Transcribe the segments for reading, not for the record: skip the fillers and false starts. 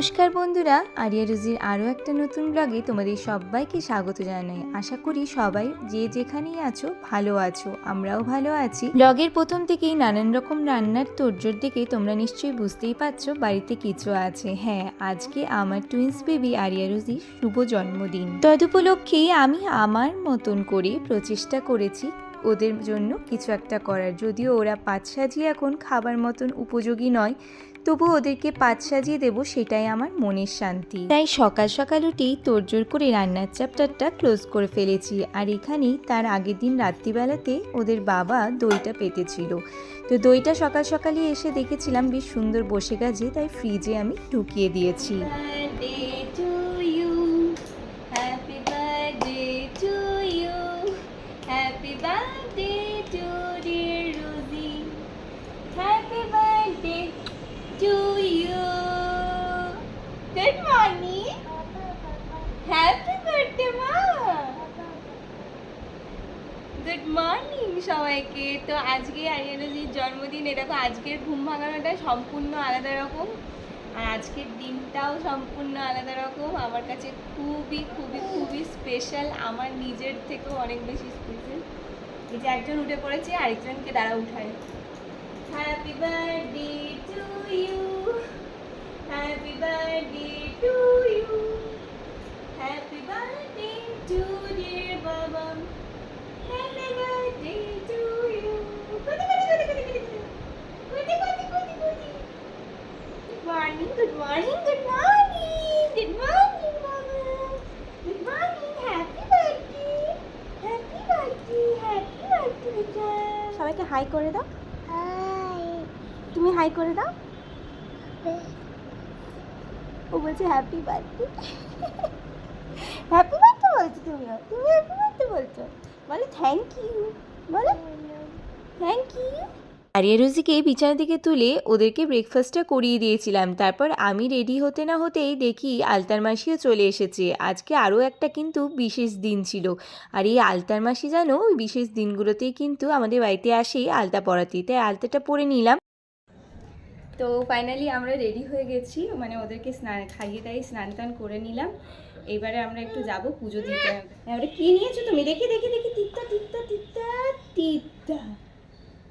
নমস্কার বন্ধুরা, আরিয়া রুজির আরও একটা নতুন ব্লগে তোমাদের সবাইকে স্বাগত জানাই। আশা করি সবাই যে যেখানেই আছো ভালো আছো, আমরাও ভালো আছি। ব্লগের প্রথম থেকেই নানান রকম রান্নার তোড়জোড় দেখে তোমরা নিশ্চয়ই বুঝতেই পারছো বাড়িতে কিছু আছে। হ্যাঁ, আজকে আমার টুইন্স বেবি আরিয়া রুজির শুভ জন্মদিন। তদুপলক্ষেই আমি আমার মতন করে প্রচেষ্টা করেছি ওদের জন্য কিছু একটা করার। যদিও ওরা পাত সাজিয়ে এখন খাবার মতন উপযোগী নয়, তবু ওদেরকে পাত সাজিয়ে দেবো, সেটাই আমার মনের শান্তি। তাই সকাল সকাল উঠেই তোড়জোড় করে রান্নার চ্যাপ্টারটা ক্লোজ করে ফেলেছি। আর এখানেই তার আগের দিন রাত্রিবেলাতে ওদের বাবা দইটা পেতেছিল, তো দইটা সকাল সকালই এসে দেখেছিলাম বেশ সুন্দর বসে গেছে, তাই ফ্রিজে আমি ঢুকিয়ে দিয়েছি। Happy birthday to dear Rosie. Happy birthday to you. Good morning. Happy birthday মা। গুড মর্নিং সবাইকে। তো আজকে আরিয়া রুজির জন্মদিন। দেখো আজকের ঘুম ভাঙানোটা সম্পূর্ণ আলাদা রকম, আর আজকের দিনটাও সম্পূর্ণ আলাদা রকম। আমার কাছে খুবই খুবই খুবই স্পেশাল, আমার নিজের থেকেও অনেক বেশি স্পেশাল। এই যে একজন উঠে পড়েছে, আরেকজনকে দ্বারা উঠায়। Happy birthday to you, happy birthday to you, happy birthday to dear বাবা, happy birthday to you. Good morning, good morning, good morning, good morning বাবা, good morning, happy birthday, happy birthday, happy birthday বেটা। সবাইকে high করে দাও। High, তুমি high করে দাও। ও বলছে হ্যাপি বার্থডে। হ্যাপি বার্থডে বলছো তুমিও, তুমি হ্যাপি বার্থডে বলছো। বলো থ্যাংক ইউ, বলো থ্যাংক ইউ। আরিয়া রুজিকে বিছানা থেকে তুলে ওদেরকে ব্রেকফাস্টটা করিয়ে দিয়েছিলাম। তারপর আমি রেডি হতে না হতেই দেখি আলতার মাসিও চলে এসেছে। আজকে আরও একটা কিন্তু বিশেষ দিন ছিল, আর এই আলতার মাসি জানো ওই বিশেষ দিনগুলোতেই কিন্তু আমাদের বাড়িতে আসে আলতা পরাতে, তাই আলতাটা পরে নিলাম। তো ফাইনালি আমরা রেডি হয়ে গেছি, মানে ওদেরকে খাইয়ে দাইয়ে স্নান টান করে নিলাম। এবারে আমরা একটু যাব পুজো দিতে। এবারে কি নিয়েছো তুমি? দেখি দেখি দেখি, তিত্তা তিত্তা তিত্তা তিত্তা,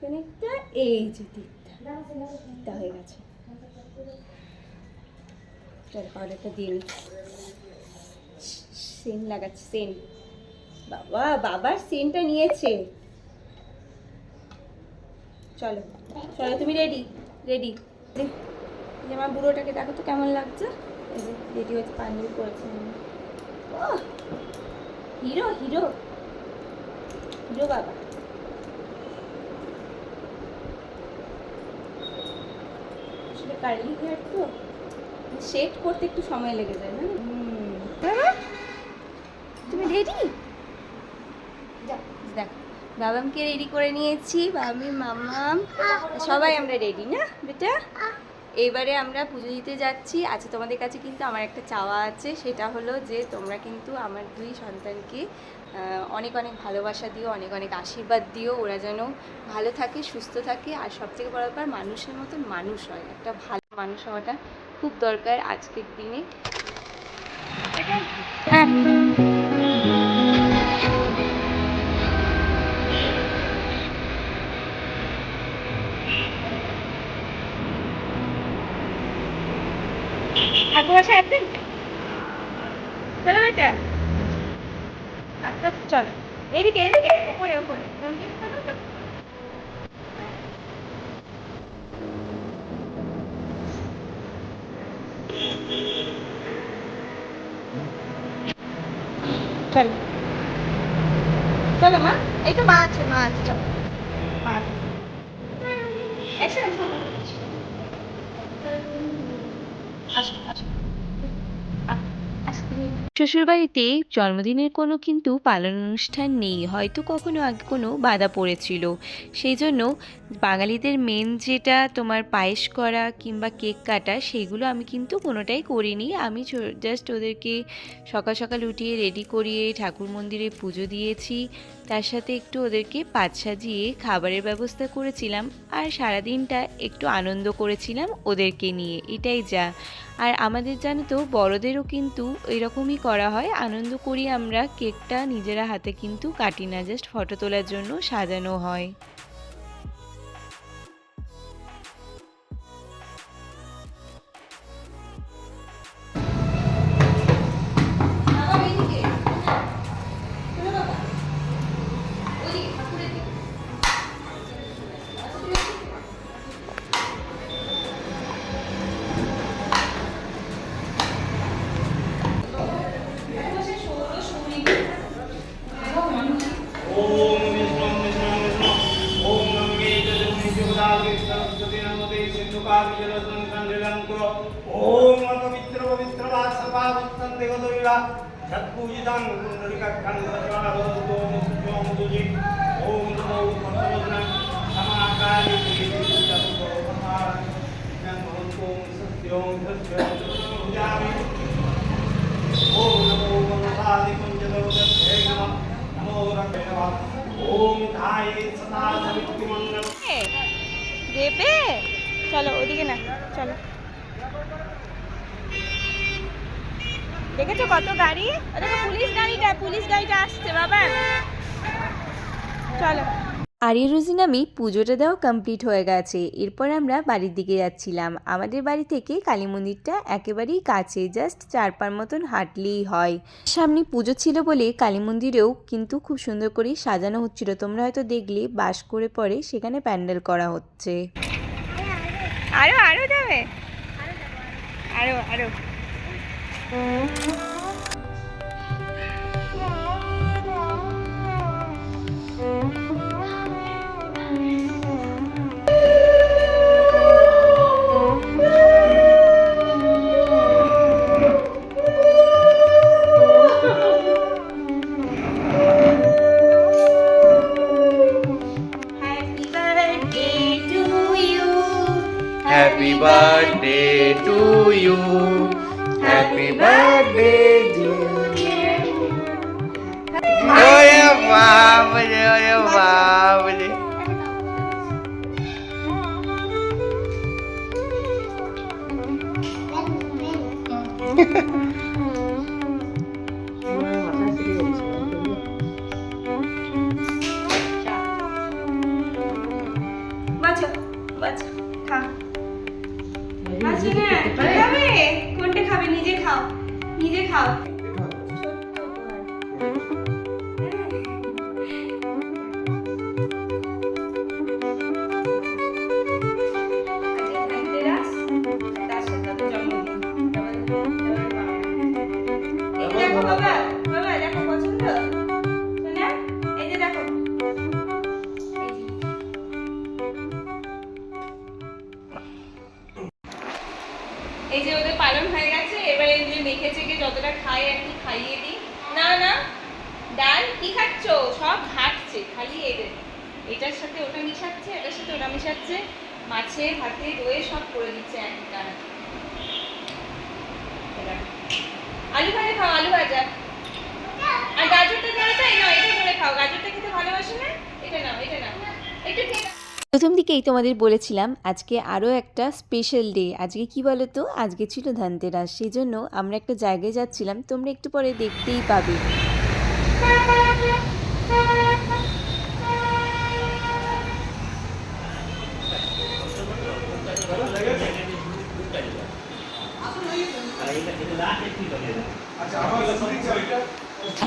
খানিকটা এই যে তিত্তা তিত্তা হয়ে গেছে। চল পাউডারটা দিয়ে নি, সেন্ট লাগাচ্ছে সেন্ট। বাবা, বাবার সেন্টটা নিয়েছে। চলো চলো, তুমি রেডি রেডি। যে আমার বুড়োটাকে দেখো তো কেমন লাগছে। এই যে রেডি হয়েছে, পাঞ্জাবি পরেছে। হিরো হিরো হিরো বাবা। আসলে কার্লি হেয়ার তো শেড করতে একটু সময় লেগে যায় না। তুমি রেডি? দেখো বাবামকে রেডি করে নিয়েছি, বাবামি মামাম সবাই আমরা রেডি না বেটা। এবারে আমরা পুজো দিতে যাচ্ছি। আচ্ছা, তোমাদের কাছে কিন্তু আমার একটা চাওয়া আছে, সেটা হলো যে তোমরা কিন্তু আমার দুই সন্তানকে অনেক অনেক ভালোবাসা দিও, অনেক অনেক আশীর্বাদ দিও। ওরা যেন ভালো থাকে, সুস্থ থাকে, আর সবথেকে বড় ব্যাপার মানুষের মতন মানুষ হয়। একটা ভালো মানুষ হওয়াটা খুব দরকার আজকের দিনে। ঠাকুর আছে একদিন, চলো বেটা। আচ্ছা চলো, এদিকে এদিকে, ওপরে ওপরে। চলো চলো মা, এই তো মা আছে, মা আছে, চলো মা আছে। এসো এসো, আসো আসো। শ্বশুরবাড়িতে জন্মদিনের কোনো কিন্তু পালন অনুষ্ঠান নেই, হয়তো কখনো আগে কোনো বাধা পড়েছিল। সেই জন্য বাঙালিদের মেন যেটা তোমার পায়েস করা কিংবা কেক কাটা, সেইগুলো আমি কিন্তু কোনোটাই করিনি। আমি জাস্ট ওদেরকে সকাল সকাল উঠিয়ে রেডি করিয়ে ঠাকুর মন্দিরে পুজো দিয়েছি, তার সাথে একটু ওদেরকে পাত সাজিয়ে খাবারের ব্যবস্থা করেছিলাম, আর সারাদিনটা একটু আনন্দ করেছিলাম ওদেরকে নিয়ে, এটাই যা। আর আমাদের জানো তো বড়দেরও কিন্তু এরকমই করা হয়, আনন্দ করি আমরা, কেকটা নিজেরা হাতে কিন্তু কাটি না, জাস্ট ফটো তোলার জন্য সাজানো হয়। ओम पवित्र पवित्र वासवा वत्तं देवदेवा सत्पूजितं पुंडरीकाक्षं सचरावतो मुख्यों मुदुजि ओम नमो भगवते समाकारि देवतो भगवान ज्ञानवतो सत्यों सत्यों पूजामि ओम नमो भगवते कुंजलोदते नमो रक्षेवा ओम धाये सदा सवितु मंगल দেবে চলো ওদিকে না, চলো। দেখেছো কত গাড়ি, দেখো পুলিশ গাড়িটা আসছে বাবা, চলো। আরিয়া রোজি নামে পুজোটা দেওয়া কমপ্লিট হয়ে গেছে। এরপর আমরা বাড়ির দিকে যাচ্ছিলাম। আমাদের বাড়ি থেকে কালী মন্দিরটা একেবারেই কাছে, জাস্ট 4-5 মতন হাঁটলেই হয়। সামনে পুজো ছিল বলে কালী মন্দিরেও কিন্তু খুব সুন্দর করে সাজানো হচ্ছিল। তোমরা হয়তো দেখলে বাস করে পরে সেখানে প্যান্ডেল করা হচ্ছে। আরো যাবে, আরো Happy birthday to you. Happy birthday dear. Oye babale, oye babale. বাচ্চা খা, কোনটা খাবে, নিজে খাও। দেখো বাবা, দেখো পছন্দ না, এই যে দেখো, এই যে ওদের পালন হয়ে গেছে। এবারে এই যে মেখে চেখে যতটা খাই আর কি খাইয়ে দিই। না ডাল কি খাচ্ছ, সব ঘাটছে খালি এদের, এটার সাথে ওটা মিশাচ্ছে, এটার সাথে ওটা মিশাচ্ছে, মাছের হাতে দয়ে সব করে দিচ্ছে একটা। আলু ভাজা খাও, আলু ভাজা। আর গাজরটা ধরে তাই না, এটা ধরে খাও, গাজরটা খেতে ভালোবাসো না, এটা নাও একটু খেয়ে। প্রথম দিকেই তোমাদের বলেছিলাম আজকে আরও একটা স্পেশাল ডে। আজকে কি বলো তো, আজকে ছিল ধনতেরাস, সেই জন্য আমরা একটা জায়গায় যাচ্ছিলাম, তোমরা একটু পরে দেখতেই পাবে।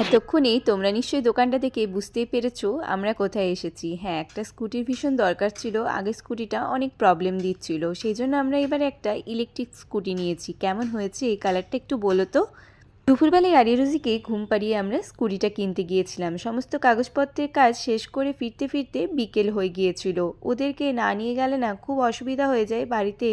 এতক্ষণে তোমরা নিশ্চয়ই দোকানটা দেখে বুঝতেই পেরেছো আমরা কোথায় এসেছি। হ্যাঁ, একটা স্কুটির ভীষণ দরকার ছিল, আগে স্কুটিটা অনেক প্রবলেম দিচ্ছিল, সেই জন্য আমরা এবার একটা ইলেকট্রিক স্কুটি নিয়েছি। কেমন হয়েছে এই কালারটা একটু বলো তো। দুপুরবেলায় আরিয়া রোজিকে ঘুম পাড়িয়ে আমরা স্কুটিটা কিনতে গিয়েছিলাম। সমস্ত কাগজপত্রের কাজ শেষ করে ফিরতে ফিরতে বিকেল হয়ে গিয়েছিল। ওদেরকে না নিয়ে গেলে না খুব অসুবিধা হয়ে যায়, বাড়িতে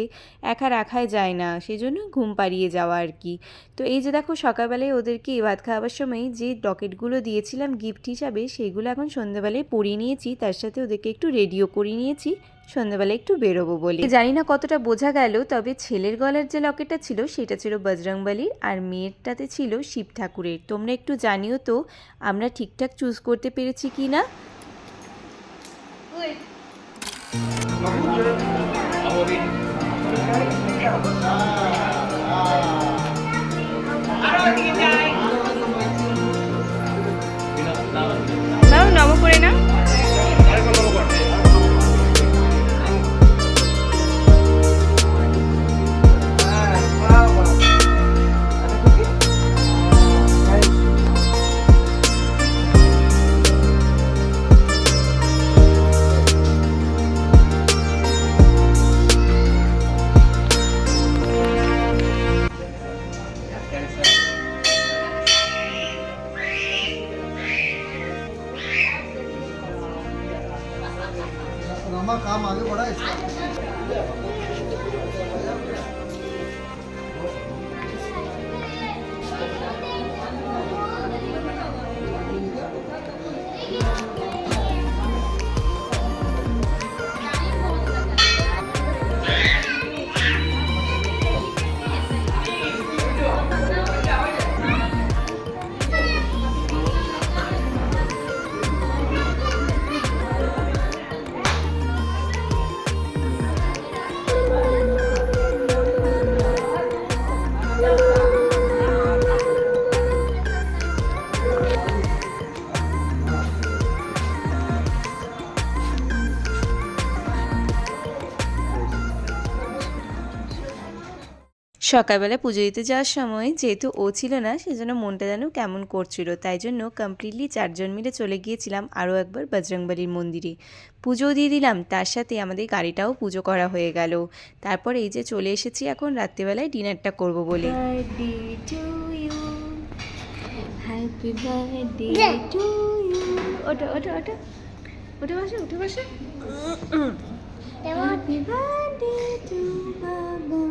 একা রাখাই যায় না, সেই জন্য ঘুম পাড়িয়ে যাওয়া আর কি। তো এই যে দেখো সকালবেলায় ওদেরকে ভাত খাওয়াবার সময় যে ডকেটগুলো দিয়েছিলাম গিফট হিসাবে, সেইগুলো এখন সন্ধ্যাবেলায় পরিয়ে নিয়েছি, তার সাথে ওদেরকে একটু রেডিও করিয়ে নিয়েছি সন্ধ্যাবেলায় একটু বেরোবো বলে। জানি না কতটা বোঝা গেল, তবে ছেলের গলার যে লকেটটা ছিল সেটা ছিল বজরংবলীর, আর মেয়েরটাতে ছিল শিব ঠাকুরের। তোমরা একটু জানিও তো আমরা ঠিকঠাক চুজ করতে পেরেছি কি না। लंबा काम आगे बढ़ा इसका। সকালবেলা পুজো দিতে যাওয়ার সময় যেহেতু ও ছিল না সেজন্য মনটা যেন কেমন করছিল, তাই জন্য কমপ্লিটলি 4 জন মিলে চলে গিয়েছিলাম আরও একবার বজরংবলীর মন্দিরে। পুজোও দিয়ে দিলাম, তার সাথে আমাদের গাড়িটাও পুজো করা হয়ে গেল। তারপর এই যে চলে এসেছি এখন রাত্রিবেলায় ডিনারটা করব বলে। Happy birthday to you. ওটা ওটা ওটা ওটা বসে উঠে বসে। হ্যাপি বার্থডে টু বাবা।